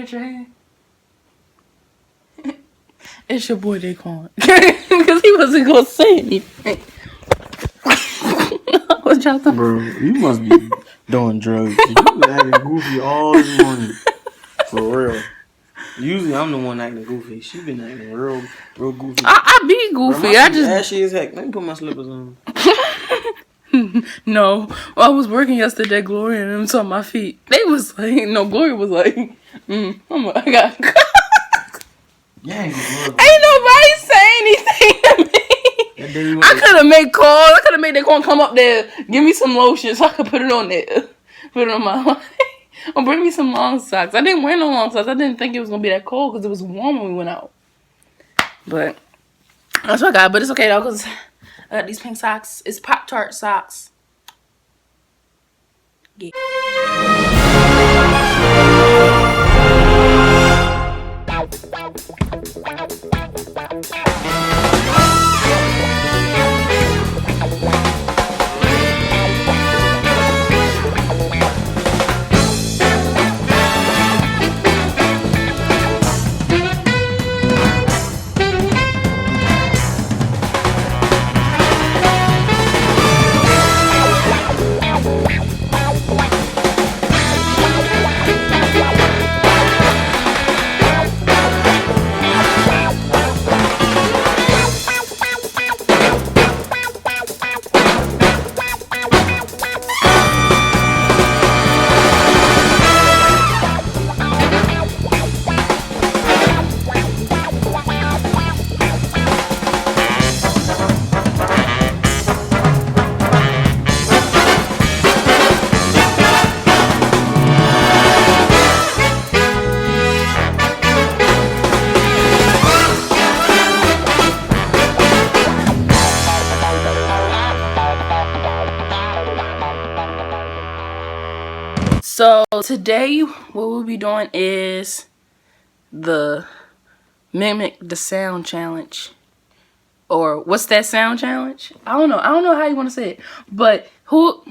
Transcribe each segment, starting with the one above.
at your hand? It's your boy Quann. Because he wasn't going to say anything. What y'all thought? Bro, you must be doing drugs. You been acting goofy all this morning. For real. Usually I'm the one acting goofy. She been acting real goofy. I be goofy. Bro, I just ashy as heck. Let me put my slippers on. No. I was working yesterday, Gloria and them saw my feet. They was like, no, Gloria was like, I got Ain't nobody say anything to me. I could have made calls. I could have made that call come up there, give me some lotion so I could put it on there. Put it on my or bring me some long socks. I didn't wear no long socks. I didn't think it was going to be that cold because it was warm when we went out. But that's what I got. But it's okay though because I got these pink socks. It's Pop-Tart socks. Yeah. So today what we'll be doing is the Mimic the Sound Challenge. Or what's that sound challenge? I don't know how you want to say it. But you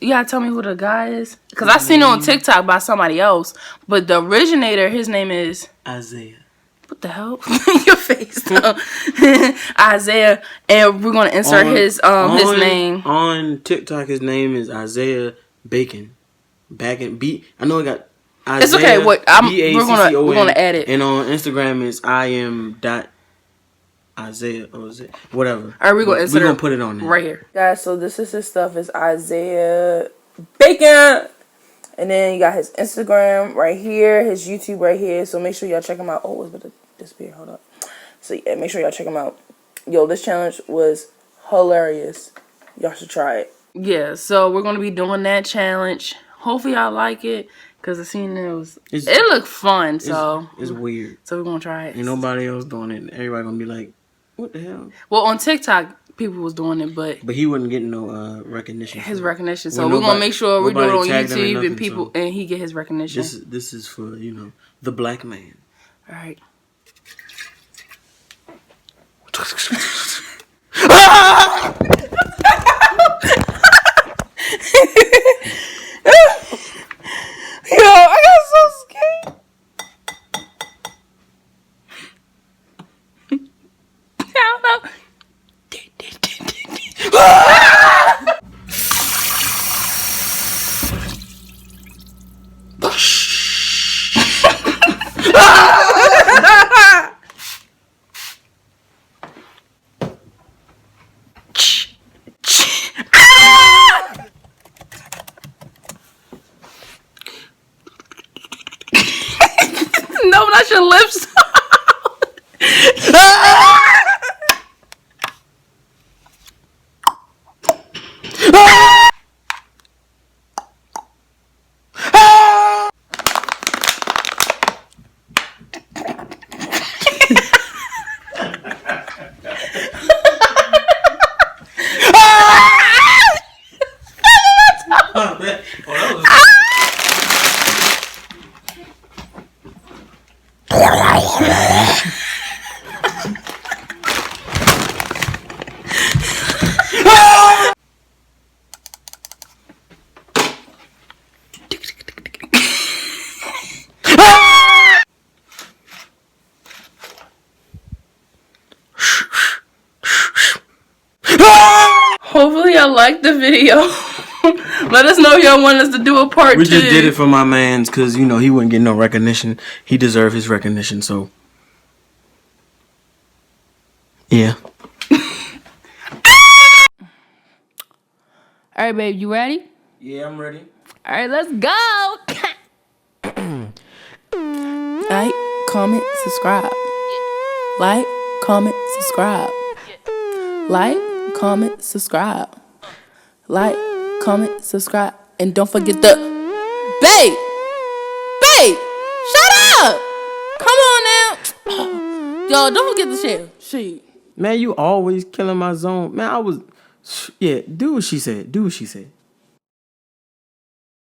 gotta tell me who the guy is. Because I seen it on TikTok by somebody else. But the originator, his name is Isaiah. What the hell? Your face. Isaiah. And we're gonna insert his name. On TikTok his name is Isaiah Baconn. I know I got Isaiah. It's okay. We're gonna add it. And on Instagram is Isaiah or is it whatever. All right, we're gonna put it on there right here, guys. So this is his stuff. It's Isaiah Baconn, and then you got his Instagram right here, his YouTube right here. So make sure y'all check him out. Oh, it's about to disappear. Hold up. So yeah, make sure y'all check him out. Yo, this challenge was hilarious. Y'all should try it. Yeah. So we're gonna be doing that challenge. Hopefully y'all like it, because I seen it looked fun, so it's weird. So we're gonna try it. Ain't nobody else doing it. Everybody gonna be like, what the hell? Well, on TikTok people was doing it, but he wasn't getting no recognition. His recognition. So we're gonna make sure we do it on YouTube and people and he get his recognition. This is for, the black man. All right. Yo, I got so scared. I don't know. No, not your lips. the video. Let us know if y'all want us to do a part 2. We just did it for my mans because, you know, he wouldn't get no recognition. He deserved his recognition, so. Yeah. All right, babe, you ready? Yeah, I'm ready. All right, let's go. Like, comment, subscribe. Like, comment, subscribe. Like, comment, subscribe. Like, comment, subscribe. And don't forget the... Babe! Babe! Shut up! Come on now. Yo, don't forget the share. Shit. Man, you always killing my zone. Man, I was... Yeah, do what she said. Do what she said.